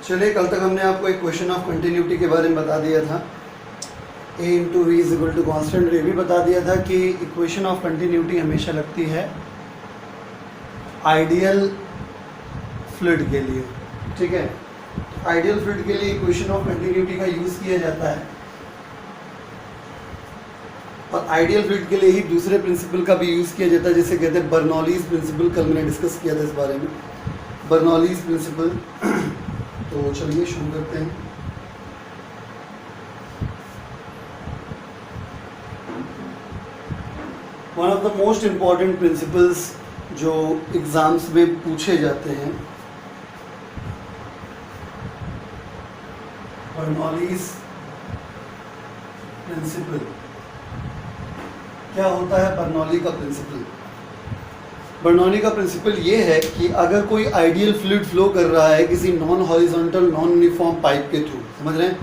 चलिए, कल तक हमने आपको एक क्वेश्चन ऑफ कंटिन्यूटी के बारे में बता दिया था। a into V is equal to constant. ये भी बता दिया था कि इक्वेशन ऑफ कंटिन्यूटी हमेशा लगती है आइडियल फ्लूइड के लिए। ठीक है, आइडियल फ्लूइड के लिए इक्वेशन ऑफ कंटिन्यूटी का यूज़ किया जाता है, और आइडियल फ्लूइड के लिए ही दूसरे प्रिंसिपल का भी यूज़ किया जाता है, जिसे कहते हैं बर्नौलीज प्रिंसिपल। कल मैंने डिस्कस किया था इस बारे में, बर्नौलीज प्रिंसिपल। तो चलिए शुरू करते हैं। One of the most important principles जो एग्जाम्स में पूछे जाते हैं, बर्नौलीज प्रिंसिपल। क्या होता है बर्नौली का प्रिंसिपल? बर्नौली का प्रिंसिपल ये है कि अगर कोई आइडियल फ्लूइड फ्लो कर रहा है किसी non horizontal non uniform pipe के थ्रू, समझ रहे हैं?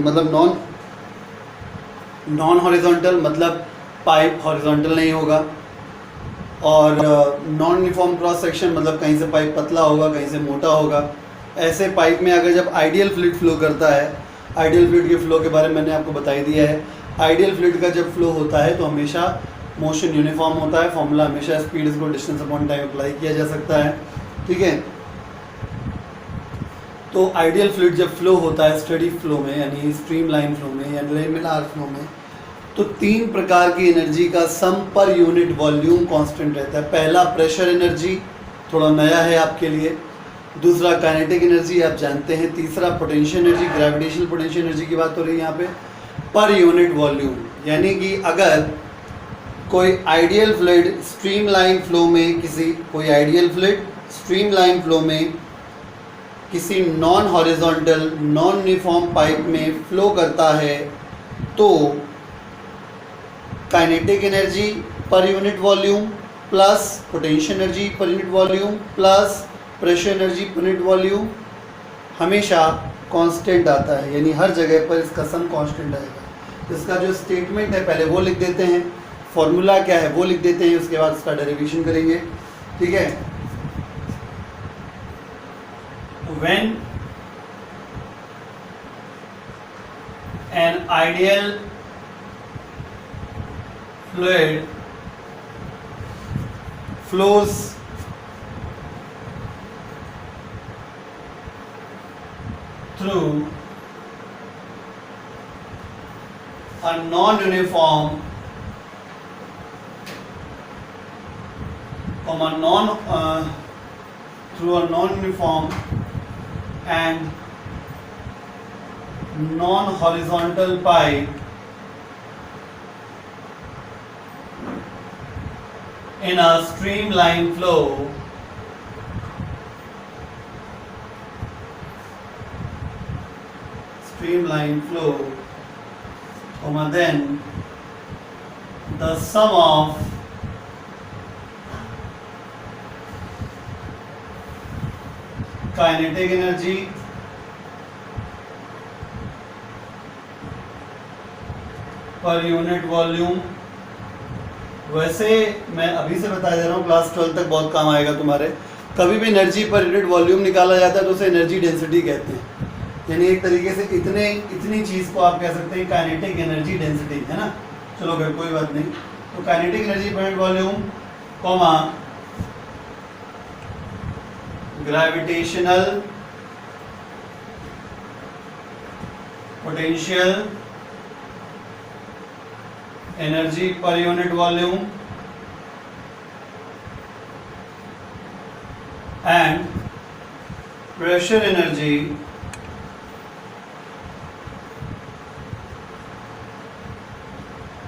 मतलब नॉन हॉरिजॉन्टल मतलब पाइप हॉरिजॉन्टल नहीं होगा, और नॉन यूनिफॉर्म क्रॉस सेक्शन मतलब कहीं से पाइप पतला होगा, कहीं से मोटा होगा। ऐसे पाइप में अगर जब आइडियल फ्लूइड फ्लो करता है, आइडियल फ्लूइड के फ्लो के बारे में मैंने आपको बता ही दिया है। आइडियल फ्लूइड का जब फ्लो होता है तो हमेशा मोशन यूनिफॉर्म होता है। फॉर्मूला हमेशा speed is equal distance upon time apply किया जा सकता है। ठीक है, तो आइडियल फ्लूइड जब फ्लो होता है स्टेडी फ्लो में, यानी स्ट्रीम लाइन फ्लो में या लेमिनार फ्लो में, तो 3 प्रकार की एनर्जी का सम पर यूनिट वॉल्यूम कांस्टेंट रहता है। पहला प्रेशर एनर्जी, थोड़ा नया है आपके लिए। दूसरा काइनेटिक एनर्जी, आप जानते हैं। तीसरा potential energy, gravitational potential energy की बात हो रही है यहाँ पे, पर यूनिट वॉल्यूम। यानी कि अगर कोई ideal fluid stream line flow में किसी non horizontal non uniform pipe में फ्लो करता है, तो kinetic energy per unit volume plus potential energy per unit volume plus pressure energy per unit volume हमेशा कांस्टेंट आता है। यानी हर जगह पर इसका सम कांस्टेंट आएगा। इसका जो स्टेटमेंट है पहले वो लिख देते हैं, फॉर्मूला क्या है वो लिख देते हैं, उसके बाद इसका डेरिवेशन करेंगे। ठीक है, when an ideal fluid flows through a non-uniform through a non-uniform and non-horizontal pipe in a streamline flow, then the sum of kinetic energy per unit volume। वैसे मैं अभी से बता दे रहा हूँ, क्लास 12 तक बहुत काम आएगा तुम्हारे। कभी भी एनर्जी पर यूनिट वॉल्यूम निकाला जाता है तो उसे एनर्जी डेंसिटी कहते हैं। यानी एक तरीके से इतनी चीज़ को आप कह सकते हैं काइनेटिक एनर्जी डेंसिटी, है ना। चलो फिर कोई बात नहीं। तो kinetic energy per unit volume comma gravitational potential energy per unit volume and pressure energy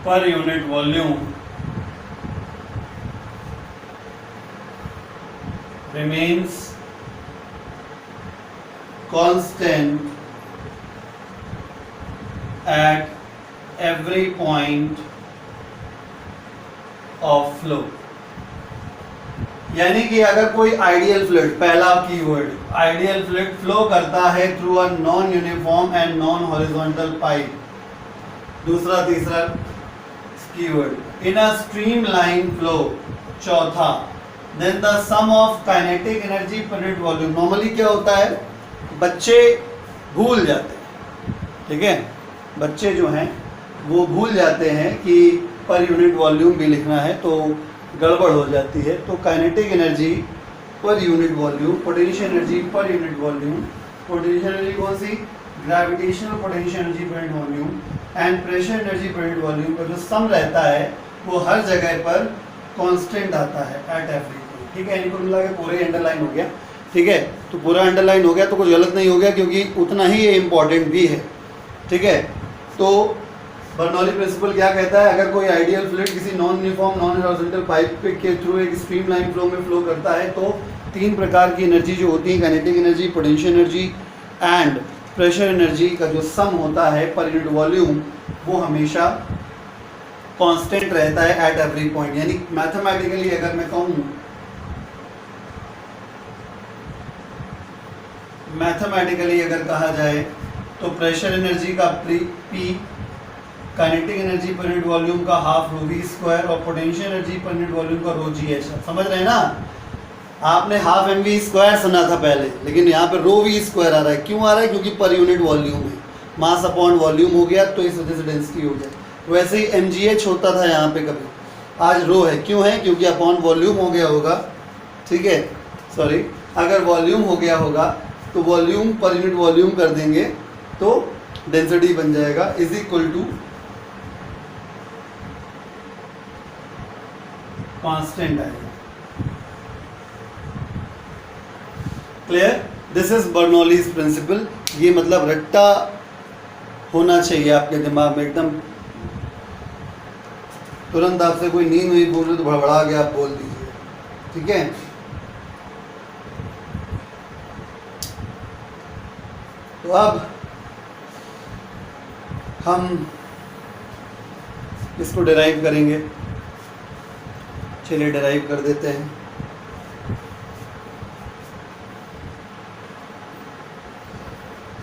per unit volume remains constant at every point of flow। यानी कि अगर कोई आइडियल फ्लूइड, पहला कीवर्ड, आइडियल फ्लूइड फ्लो करता है through a non uniform and non horizontal pipe. दूसरा तीसरा keyword in a streamline flow. चौथा, then the sum of kinetic energy per unit volume. Normally क्या होता है, बच्चे भूल जाते हैं, ठीक है, बच्चे जो हैं वो भूल जाते हैं कि पर यूनिट वॉल्यूम भी लिखना है, तो गड़बड़ हो जाती है। तो kinetic energy per unit volume, potential energy per unit volume, potential energy कौन सी, gravitational potential energy per unit volume and pressure energy per unit volume का जो सम रहता है वो हर जगह पर कांस्टेंट आता है एट एवरी पॉइंट, ठीक है। इनको मिला के पूरे अंडरलाइन हो गया, ठीक है। तो पूरा अंडरलाइन हो गया तो कुछ गलत नहीं हो गया, क्योंकि उतना ही ये इम्पॉर्टेंट भी है, ठीक है। तो बर्नौली प्रिंसिपल क्या कहता है, अगर कोई आइडियल फ्लूइड किसी non uniform non horizontal pipe के थ्रू एक स्ट्रीमलाइन फ्लो में फ्लो करता है तो 3 प्रकार की एनर्जी जो होती है, kinetic energy, potential energy and pressure energy का जो सम होता है पर यूनिट वॉल्यूम वो हमेशा कांस्टेंट रहता है एट एवरी पॉइंट। यानी मैथमेटिकली अगर मैं कहूँ, मैथमेटिकली अगर कहा जाए तो प्रेशर एनर्जी का P, kinetic energy per unit volume का हाफ रो वी स्क्वायर और potential energy per unit volume का रो जी एच। समझ रहे हैं ना, आपने हाफ एम वी स्क्वायर सुना था पहले, लेकिन यहाँ पे रो वी स्क्वायर आ रहा है। क्यों आ रहा है, क्योंकि पर यूनिट वॉल्यूम है, मास अपॉन वॉल्यूम हो गया तो इस वजह से डेंसिटी हो गया। वैसे ही एम जी एच होता था यहाँ पे कभी, आज रो है, क्यों है, क्योंकि अपॉन वॉल्यूम हो गया होगा, ठीक है, सॉरी, अगर वॉल्यूम हो गया होगा तो वॉल्यूम पर यूनिट वॉल्यूम कर देंगे तो डेंसिटी बन जाएगा इज इक्वल टू कांस्टेंट आएगा। Clear, this is Bernoulli's principle. ये मतलब रट्टा होना चाहिए आपके दिमाग में एकदम। तुरंत आपसे कोई नींद हुई बोल रहे तो भड़बड़ा गया, आप बोल दीजिए, ठीक है। तो अब हम इसको डिराइव करेंगे, चलिए डिराइव कर देते हैं।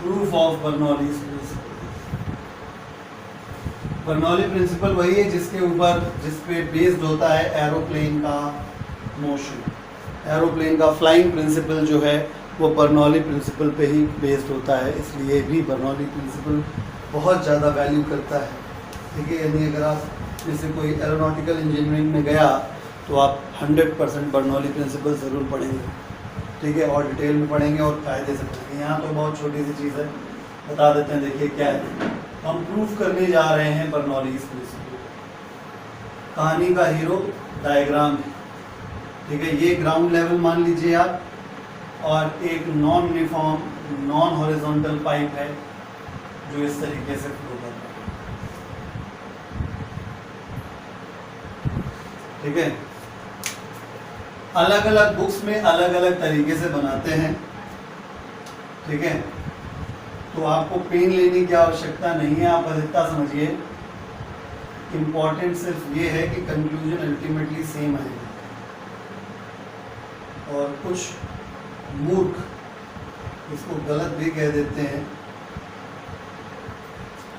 Proof of Bernoulli's principle. Bernoulli principle वही है जिस पे बेस्ड होता है एरोप्लेन का मोशन। एरोप्लेन का फ्लाइंग प्रिंसिपल जो है वो बर्नौली प्रिंसिपल पे ही बेस्ड होता है, इसलिए भी बर्नौली प्रिंसिपल बहुत ज़्यादा वैल्यू करता है, ठीक है। यानी अगर आप जैसे कोई एरोनॉटिकल इंजीनियरिंग में गया तो आप 100% बर्नौली प्रिंसिपल ज़रूर पढ़ेंगे, ठीक है, और डिटेल में पढ़ेंगे और कायदे से पढ़ेंगे। यहाँ तो बहुत छोटी सी चीज़ है, बता देते हैं। देखिए क्या है, हम प्रूफ करने जा रहे हैं बर्नौलीज प्रिंसिपल। कहानी का हीरो डायग्राम है, ठीक है। ये ग्राउंड लेवल मान लीजिए आप, और एक non uniform non horizontal pipe है जो इस तरीके से फ्लो करता है, ठीक है। अलग अलग बुक्स में अलग अलग तरीके से बनाते हैं, ठीक है। तो आपको पेन लेने की आवश्यकता नहीं है, आप अधिकता समझिए। इम्पॉर्टेंट सिर्फ ये है कि कंक्लूजन अल्टीमेटली सेम आएगा। और कुछ मूर्ख इसको गलत भी कह देते हैं।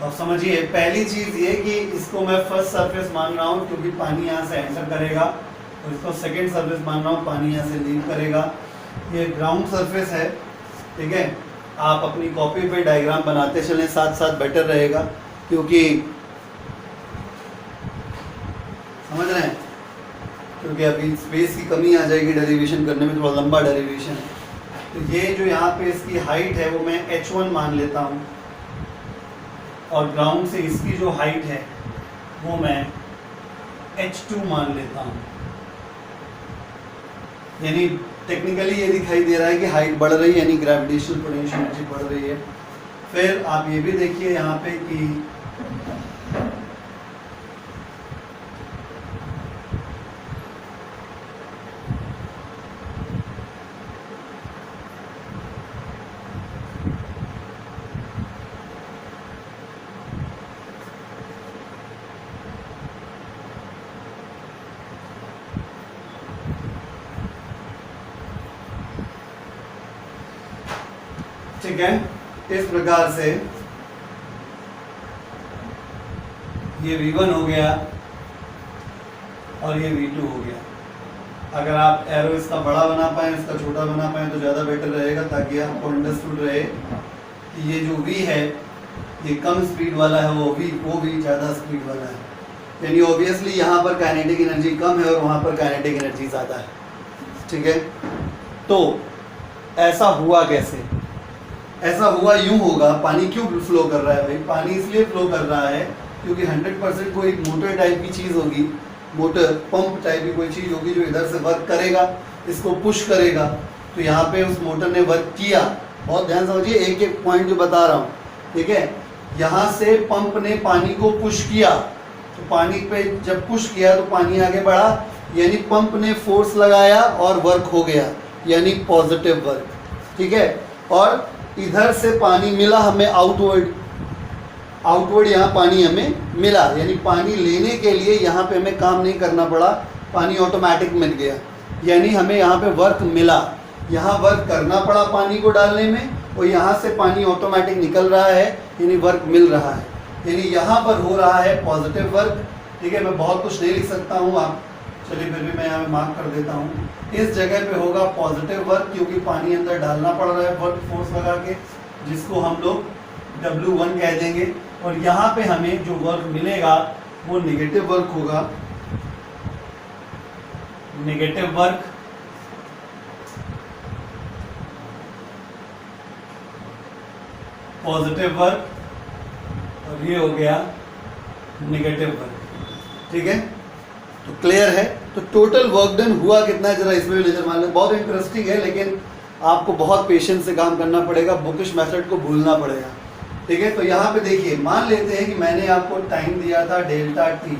अब समझिए, पहली चीज ये कि इसको मैं फर्स्ट सरफेस मान रहा हूँ क्योंकि पानी यहाँ से एंटर करेगा, और इसको सेकंड सरफेस मान रहा हूँ, पानी यहाँ से लीव करेगा। ये ग्राउंड सरफेस है, ठीक है। आप अपनी कॉपी पे डायग्राम बनाते चलें, साथ साथ बेटर रहेगा, क्योंकि समझ रहे हैं, क्योंकि अभी स्पेस की कमी आ जाएगी डेरिवेशन करने में, थोड़ा लंबा डेरिवेशन है। तो ये जो यहाँ पे इसकी हाइट है वो मैं h1 मान लेता हूँ, और ग्राउंड से इसकी जो हाइट है वो मैं h2 मान लेता हूँ। यानी टेक्निकली ये दिखाई दे रहा है कि हाइट बढ़ रही है, यानी ग्रेविटेशनल पोटेंशियल एनर्जी बढ़ रही है। फिर आप ये भी देखिए यहाँ पे कि ठीक है, इस प्रकार से ये V1 हो गया और ये V2 हो गया, अगर आप एरो इसका बड़ा बना पाएँ, इसका छोटा बना पाएँ तो ज़्यादा बेटर रहेगा, ताकि आपको अंडरस्टूड रहे कि ये जो V है ये कम स्पीड वाला है, वो भी ज़्यादा स्पीड वाला है। यानी ऑब्वियसली यहाँ पर काइनेटिक एनर्जी कम है और वहाँ पर काइनेटिक एनर्जी ज़्यादा है। ठीक है, तो ऐसा हुआ कैसे? ऐसा हुआ यूँ होगा, पानी क्यों फ्लो कर रहा है भाई? पानी इसलिए फ्लो कर रहा है क्योंकि 100% कोई एक मोटर टाइप की चीज़ होगी, मोटर पंप टाइप की कोई चीज़ होगी जो इधर से वर्क करेगा, इसको पुश करेगा। तो यहाँ पे उस मोटर ने वर्क किया, बहुत ध्यान समझिए, एक एक पॉइंट जो बता रहा हूँ। ठीक है, यहाँ से पंप ने पानी को पुश किया, तो पानी पे जब पुश किया तो पानी आगे बढ़ा, यानी पंप ने फोर्स लगाया और वर्क हो गया, यानी पॉजिटिव वर्क। ठीक है, और इधर से पानी मिला हमें आउटवर्ड यहाँ पानी हमें मिला, यानी पानी लेने के लिए यहाँ पे हमें काम नहीं करना पड़ा, पानी ऑटोमेटिक मिल गया, यानी हमें यहाँ पे वर्क मिला। यहाँ वर्क करना पड़ा पानी को डालने में, और यहाँ से पानी ऑटोमेटिक निकल रहा है, यानी वर्क मिल रहा है, यानी यहाँ पर हो रहा है पॉजिटिव वर्क। ठीक है, मैं बहुत कुछ नहीं लिख सकता हूँ, आप चलिए फिर भी मैं यहाँ मार्क कर देता हूँ। इस जगह पे होगा पॉजिटिव वर्क, क्योंकि पानी अंदर डालना पड़ रहा है वर्क फोर्स लगा के, जिसको हम लोग W1 कह देंगे। और यहाँ पे हमें जो वर्क मिलेगा वो नेगेटिव वर्क होगा, नेगेटिव वर्क। पॉजिटिव वर्क, और ये हो गया नेगेटिव वर्क। ठीक है, तो क्लियर है। तो टोटल वर्क डन हुआ कितना है, जरा इसमें भी नजर मार लें। बहुत इंटरेस्टिंग है, लेकिन आपको बहुत पेशेंस से काम करना पड़ेगा, बुकिश मेथड को भूलना पड़ेगा। ठीक है, तो यहाँ पे देखिए, मान लेते हैं कि मैंने आपको टाइम दिया था डेल्टा टी,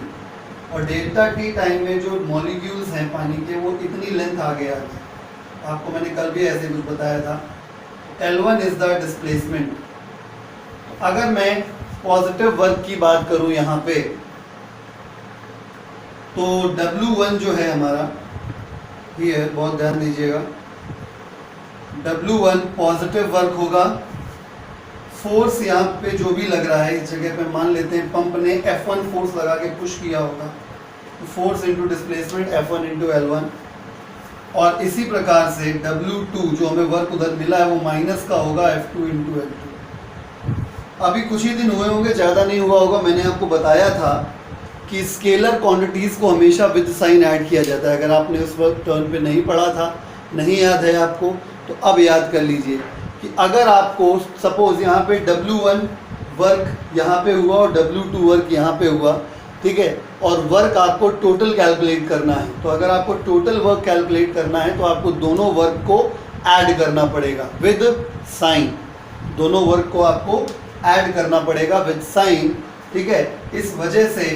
और डेल्टा टी टाइम में जो मॉलिक्यूल्स हैं पानी के वो इतनी लेंथ आगे आ गई। आपको मैंने कल भी ऐसे कुछ बताया था। L1 is the displacement. अगर मैं पॉजिटिव वर्क की बात करूं यहाँ पे, तो W1 जो है हमारा ये है, बहुत ध्यान दीजिएगा, W1 पॉजिटिव वर्क होगा। फोर्स यहाँ पे जो भी लग रहा है, इस जगह पे मान लेते हैं पंप ने F1 फोर्स लगा के पुश किया होगा, तो force into displacement F1 into L1। और इसी प्रकार से W2 जो हमें वर्क उधर मिला है वो माइनस का होगा F2 इंटू L2। अभी कुछ ही दिन हुए होंगे, ज़्यादा नहीं हुआ होगा, मैंने आपको बताया था कि स्केलर क्वांटिटीज़ को हमेशा विद साइन ऐड किया जाता है। अगर आपने उस वक्त टर्न पे नहीं पढ़ा था, नहीं याद है आपको, तो अब याद कर लीजिए कि अगर आपको सपोज यहाँ पे W1 वर्क यहाँ पे हुआ और W2 वर्क यहाँ पे हुआ, ठीक है, और वर्क आपको टोटल कैलकुलेट करना है, तो अगर आपको टोटल वर्क कैलकुलेट करना है तो आपको दोनों वर्क को ऐड करना पड़ेगा विद साइन। दोनों वर्क को आपको ऐड करना पड़ेगा विद साइन। ठीक है, इस वजह से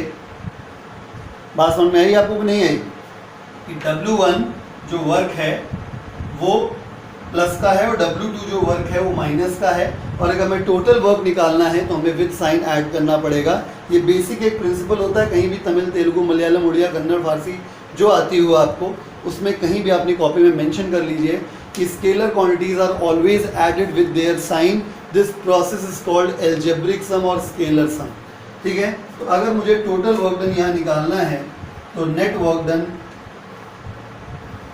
बात समझ में आई आपको कि नहीं आई कि W1 जो वर्क है वो प्लस का है और W2 जो वर्क है वो माइनस का है। और अगर हमें टोटल वर्क निकालना है तो हमें विद साइन ऐड करना पड़ेगा। ये बेसिक एक प्रिंसिपल होता है, कहीं भी तमिल, तेलुगु, मलयालम, उड़िया, कन्नड़, फारसी जो आती हो आपको, उसमें कहीं भी अपनी कॉपी में मेंशन कर लीजिए कि scalar quantities are always added with their sign. This process is called algebraic sum और स्केलर सम। ठीक है, तो अगर मुझे टोटल वर्क डन यहाँ निकालना है तो net work done,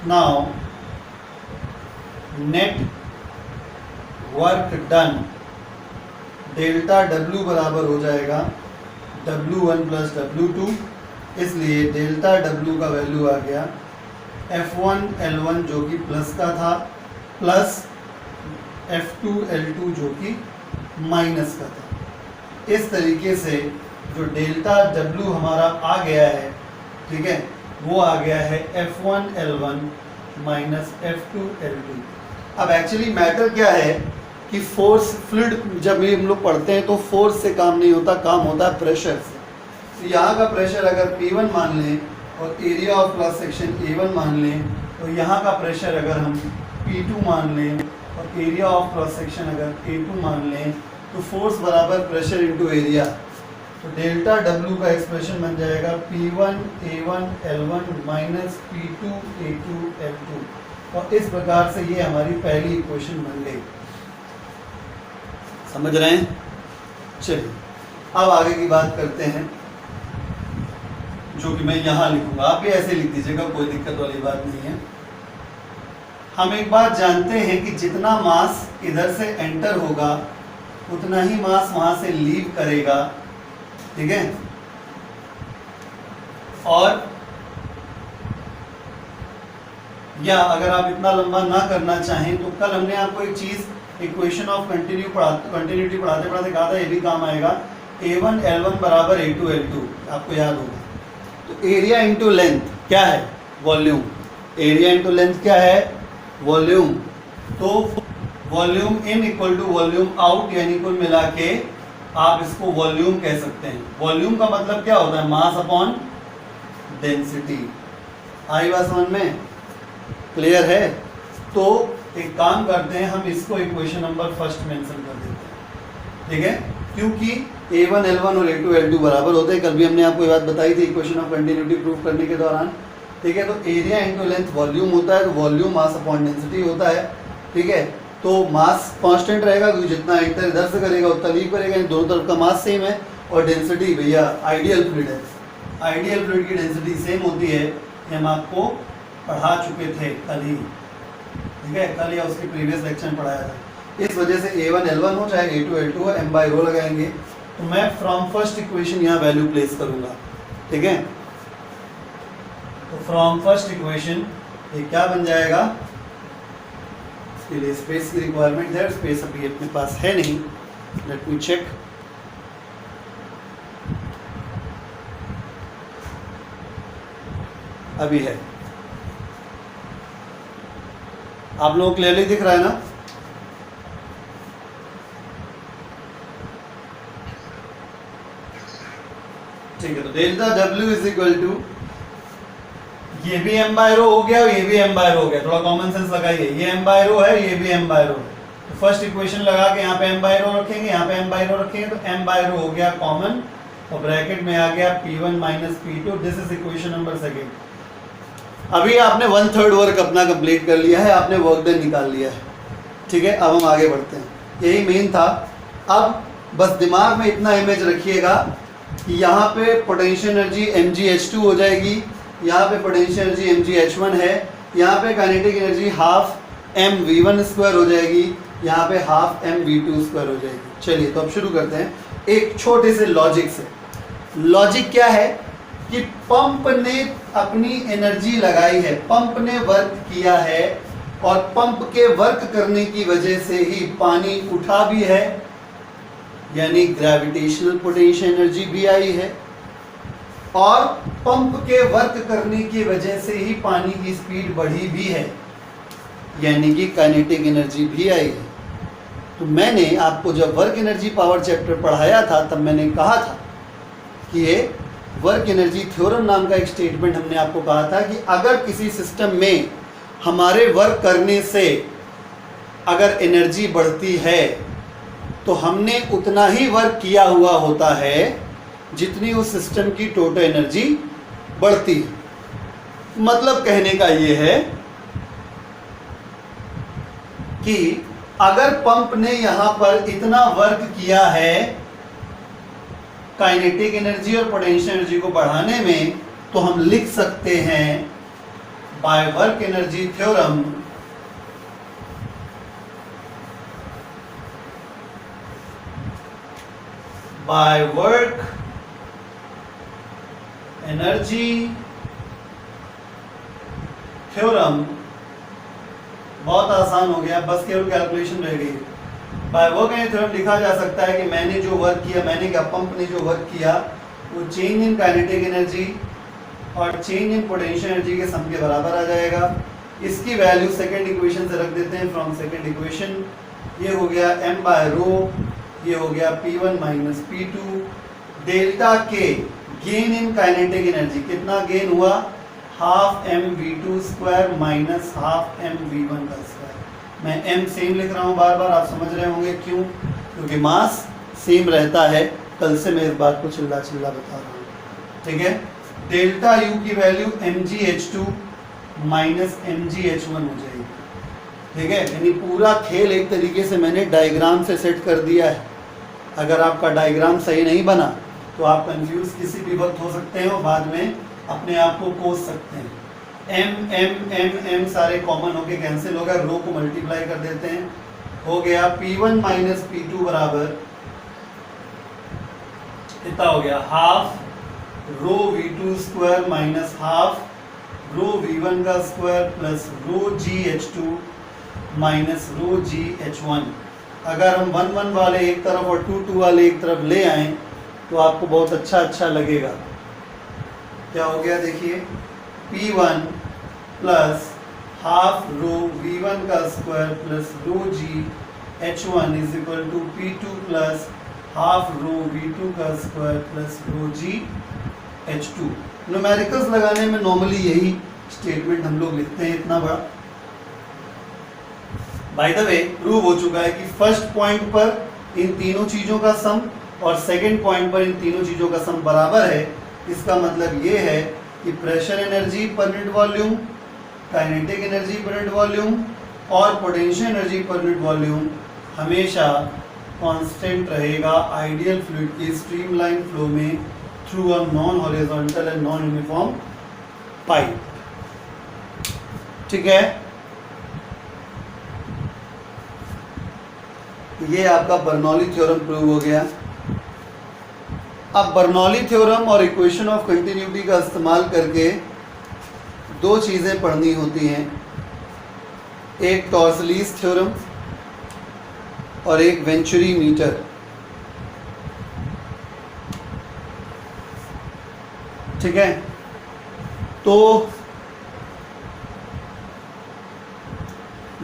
now net work done delta W बराबर हो जाएगा W1 प्लस W2, इसलिए डेल्टा W का वैल्यू आ गया F1 L1 जो कि प्लस का था प्लस F2 L2 जो कि माइनस का था। इस तरीके से जो डेल्टा W हमारा आ गया है, ठीक है, वो आ गया है F1 L1 minus F2 L2। अब एक्चुअली मैटर क्या है कि फोर्स फ्लूइड जब ये हम लोग पढ़ते हैं तो फोर्स से काम नहीं होता, काम होता है प्रेशर से। तो यहाँ का प्रेशर अगर P1 मान लें और area of cross section A1 मान लें, तो यहाँ का प्रेशर अगर हम P2 मान लें और एरिया ऑफ क्रॉस सेक्शन अगर A2 मान लें, तो फोर्स बराबर प्रेशर इंटू एरिया। तो डेल्टा W का एक्सप्रेशन बन जाएगा P1 A1 L1 minus P2 A2 L2। और इस प्रकार से ये हमारी पहली इक्वेशन बन गई। समझ रहे हैं? चलिए अब आगे की बात करते हैं। जो कि मैं यहाँ लिखूंगा, आप भी ऐसे लिख दीजिएगा, कोई दिक्कत वाली बात नहीं है। हम एक बात जानते हैं कि जितना मास इधर से एंटर होगा उतना ही मास वहां से लीव करेगा, ठीक है। और या अगर आप इतना लंबा ना करना चाहें तो कल हमने आपको एक चीज इक्वेशन ऑफ कंटिन्यूटी पढ़ाते पढ़ाते कहा था, ये भी काम आएगा। A1 L1 बराबर A2 L2, आपको याद होगा। तो एरिया इंटू लेंथ क्या है? वॉल्यूम। एरिया इंटू लेंथ क्या है? वॉल्यूम। तो volume in equal to volume out, यानी कुल मिला के आप इसको वॉल्यूम कह सकते हैं। वॉल्यूम का मतलब क्या होता है? Mass upon density. आई बात समझ में? क्लियर है? तो एक काम करते हैं, हम इसको इक्वेशन नंबर फर्स्ट मेंशन कर देते हैं, ठीक है। क्योंकि A1 L1 और A2 L2 बराबर होते हैं। कल भी हमने आपको ये बात बताई थी इक्वेशन ऑफ कंटिन्यूटी प्रूफ करने के दौरान, ठीक है। तो एरिया इंटू लेंथ वॉल्यूम होता है, तो वॉल्यूम मास अपॉन डेंसिटी होता है, ठीक है। तो मास कांस्टेंट रहेगा क्योंकि जितना एंटर इधर से करेगा उतना लीव करेगा, दोनों तरफ का मास सेम है। और डेंसिटी भैया आइडियल फ्लूइड है, आइडियल फ्लूइड की डेंसिटी सेम होती है, ये हम आपको पढ़ा चुके थे कल ही, ठीक है। कल या उसके प्रीवियस लेक्चर में पढ़ाया था। इस वजह से A1 L1 हो चाहे A2 L2 हो, m बाई रो लगाएंगे। तो मैं फ्रॉम फर्स्ट इक्वेशन यहाँ वैल्यू प्लेस करूंगा, ठीक है। तो फ्रॉम फर्स्ट इक्वेशन ये क्या बन जाएगा? इसके लिए स्पेस की रिक्वायरमेंट है, स्पेस अभी अपने पास है नहीं, लेट मी चेक। अभी है, आप लोगों को क्लियरली दिख रहा है ना? ठीक है। तो delta W is equal to, ये भी m बाय रो हो गया और ये भी m बाय रो हो गया। थोड़ा कॉमन सेंस लगाइए, ये m बाय रो है, ये भी m बाय रो है। तो फर्स्ट इक्वेशन लगा के यहाँ पे m बाय रो रखेंगे, यहाँ पे m बाय रो रखेंगे, तो m बाय रो हो गया कॉमन, और ब्रैकेट में आ गया P1 minus P2। This is equation number second. अभी आपने 1/3 वर्क अपना कंप्लीट कर लिया है, आपने वर्क डन निकाल लिया है, ठीक है। अब हम आगे बढ़ते हैं, यही मेन था। अब बस दिमाग में इतना इमेज रखिएगा कि यहाँ पे पोटेंशियल एनर्जी mgh2 हो जाएगी, यहाँ पे पोटेंशियल एनर्जी mgh1 है, यहाँ पे काइनेटिक एनर्जी हाफ mv1² हो जाएगी, यहाँ पे हाफ mv2² हो जाएगी। चलिए तो अब शुरू करते हैं एक छोटे से लॉजिक से। लॉजिक क्या है कि पंप ने अपनी एनर्जी लगाई है, पंप ने वर्क किया है, और पंप के वर्क करने की वजह से ही पानी उठा भी है, यानी ग्रेविटेशनल पोटेंशियल एनर्जी भी आई है, और पंप के वर्क करने की वजह से ही पानी की स्पीड बढ़ी भी है, यानी कि काइनेटिक एनर्जी भी आई है। तो मैंने आपको जब वर्क एनर्जी पावर चैप्टर पढ़ाया था तब मैंने कहा था कि ये वर्क एनर्जी थ्योरम नाम का एक स्टेटमेंट हमने आपको कहा था कि अगर किसी सिस्टम में हमारे वर्क करने से अगर एनर्जी बढ़ती है तो हमने उतना ही वर्क किया हुआ होता है जितनी उस सिस्टम की टोटल एनर्जी बढ़ती है। मतलब कहने का ये है कि अगर पंप ने यहां पर इतना वर्क किया है काइनेटिक एनर्जी और पोटेंशियल एनर्जी को बढ़ाने में, तो हम लिख सकते हैं by work energy theorem by work energy theorem. बहुत आसान हो गया, बस केवल कैलकुलेशन रह गई। बाय वर्क एनर्जी थ्योरम लिखा जा सकता है कि मैंने जो वर्क किया, मैंने क्या, पंप ने जो वर्क किया वो चेंज इन काइनेटिक एनर्जी और चेंज इन पोटेंशियल एनर्जी के सम के बराबर आ जाएगा। इसकी वैल्यू सेकंड इक्वेशन से रख देते हैं। फ्रॉम सेकंड इक्वेशन ये हो गया m बाय रो, ये हो गया P1 माइनस P2। डेल्टा के गेन इन काइनेटिक एनर्जी, कितना गेन हुआ? Half mv2² minus half mv1 का स्क्वायर। मैं m सेम लिख रहा हूँ बार बार, आप समझ रहे होंगे क्यों? क्योंकि मास सेम रहता है। कल से मैं इस बात को चिल्ला चिल्ला बता रहा हूँ, ठीक है। डेल्टा u की वैल्यू mgh2 माइनस mgh1 हो जाएगी, ठीक है। यानी पूरा खेल एक तरीके से मैंने डायग्राम से सेट कर दिया है। अगर आपका डायग्राम सही नहीं बना तो आप कंफ्यूज किसी भी वक्त हो सकते हैं और बाद में अपने आप को कोस सकते हैं। एम एम एम एम सारे कॉमन होके कैंसिल हो गया, रो को मल्टीप्लाई कर देते हैं, हो गया P1 माइनस P2 बराबर कितना हो गया, half rho V2 square minus half rho V1 का स्क्वायर प्लस रो GH2 माइनस रो GH1। अगर हम 1 1 वाले एक तरफ और 2 2 वाले एक तरफ ले आए तो आपको बहुत अच्छा लगेगा। क्या हो गया देखिए, P1 plus half rho V1 का square plus rho GH1 is equal to P2 plus half rho V2 का स्क्वायर प्लस रो GH2। न्यूमेरिकल्स लगाने में नॉर्मली यही स्टेटमेंट हम लोग लिखते हैं, इतना बड़ा। बाय द वे प्रूव हो चुका है कि फर्स्ट पॉइंट पर इन तीनों चीजों का सम और सेकंड पॉइंट पर इन तीनों चीजों का सम बराबर है। इसका मतलब ये है कि pressure energy per unit volume, kinetic energy per unit volume और potential energy per unit volume हमेशा कांस्टेंट रहेगा आइडियल फ्लूइड की स्ट्रीमलाइन फ्लो में through a non horizontal and non uniform pipe. ठीक है, ये आपका बर्नौली थ्योरम प्रूव हो गया। अब बर्नौली थ्योरम और इक्वेशन ऑफ कंटिन्यूटी का इस्तेमाल करके दो चीज़ें पढ़नी होती हैं, एक टॉर्सलीज थ्योरम और एक वेंचुरी मीटर। ठीक है, तो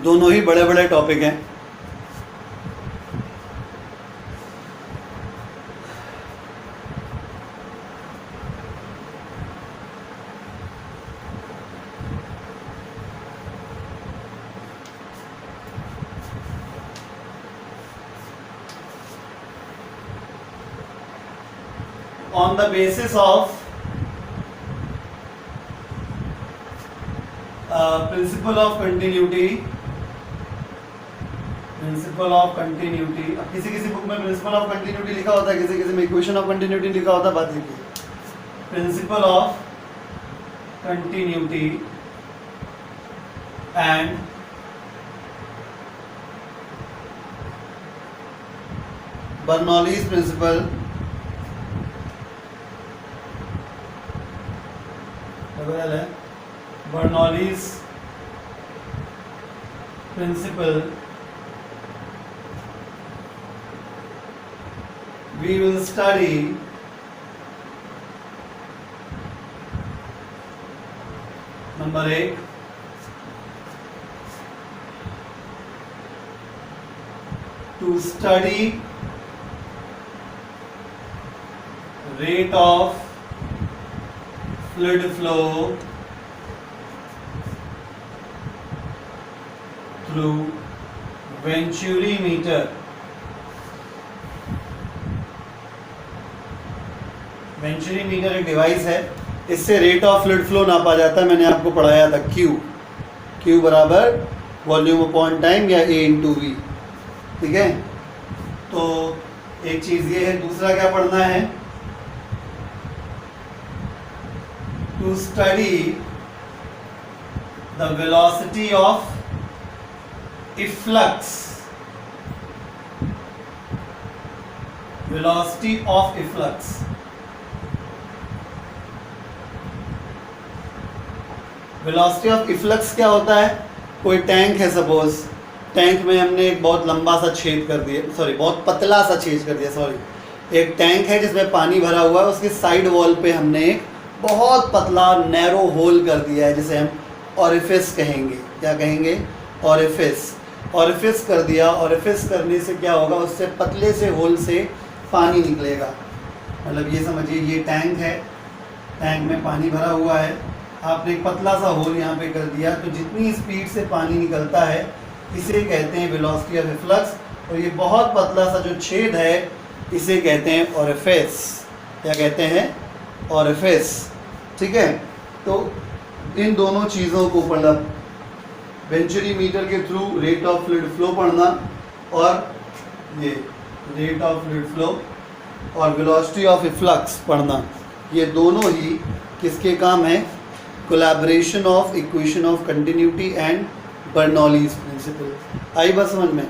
दोनों ही बड़े बड़े टॉपिक हैं। On the basis of principle of continuity, अब किसी किसी बुक में प्रिंसिपल ऑफ कंटिन्यूटी लिखा होता है, किसी किसी में इक्वेशन ऑफ कंटिन्यूटी लिखा होता है। बात देखिए, principle of continuity and Bernoulli's principle है। Bernoulli's principle we will study number 8 to study rate of fluid flow through Venturi meter। Venturi meter एक डिवाइस है, इससे रेट ऑफ फ्लूइड फ्लो नापा जाता है। मैंने आपको पढ़ाया था Q बराबर वॉल्यूम अपॉन टाइम या A इंटू V। ठीक है, तो एक चीज़ ये है। दूसरा क्या पढ़ना है, to study the velocity of efflux, velocity of efflux. Velocity of efflux क्या होता है, कोई टैंक है सपोज, टैंक में हमने एक बहुत लंबा सा छेद कर दिया, बहुत पतला सा छेद कर दिया, एक टैंक है जिसमें पानी भरा हुआ है, उसके साइड वॉल पे हमने एक बहुत पतला नैरो होल कर दिया है जिसे हम ऑरिफिस कहेंगे। क्या कहेंगे, ऑरिफिस कर दिया। ऑरिफिस करने से क्या होगा, उससे पतले से होल से पानी निकलेगा। मतलब ये समझिए, ये टैंक है, टैंक में पानी भरा हुआ है, आपने एक पतला सा होल यहाँ पे कर दिया, तो जितनी स्पीड से पानी निकलता है इसे कहते हैं वेलोसिटी ऑफ इफ्लक्स। और ये बहुत पतला सा जो छेद है इसे कहते हैं ऑरिफिस। क्या कहते हैं, ऑरिफिस। ठीक है, तो इन दोनों चीज़ों को पढ़ना, वेंचुरी मीटर के through rate of fluid flow पढ़ना और ये रेट ऑफ फ्लूइड फ्लो और वेलोसिटी ऑफ इफ्लक्स पढ़ना। ये दोनों ही किसके काम है? Collaboration of equation of continuity and Bernoulli's principle. आई बात समझ में?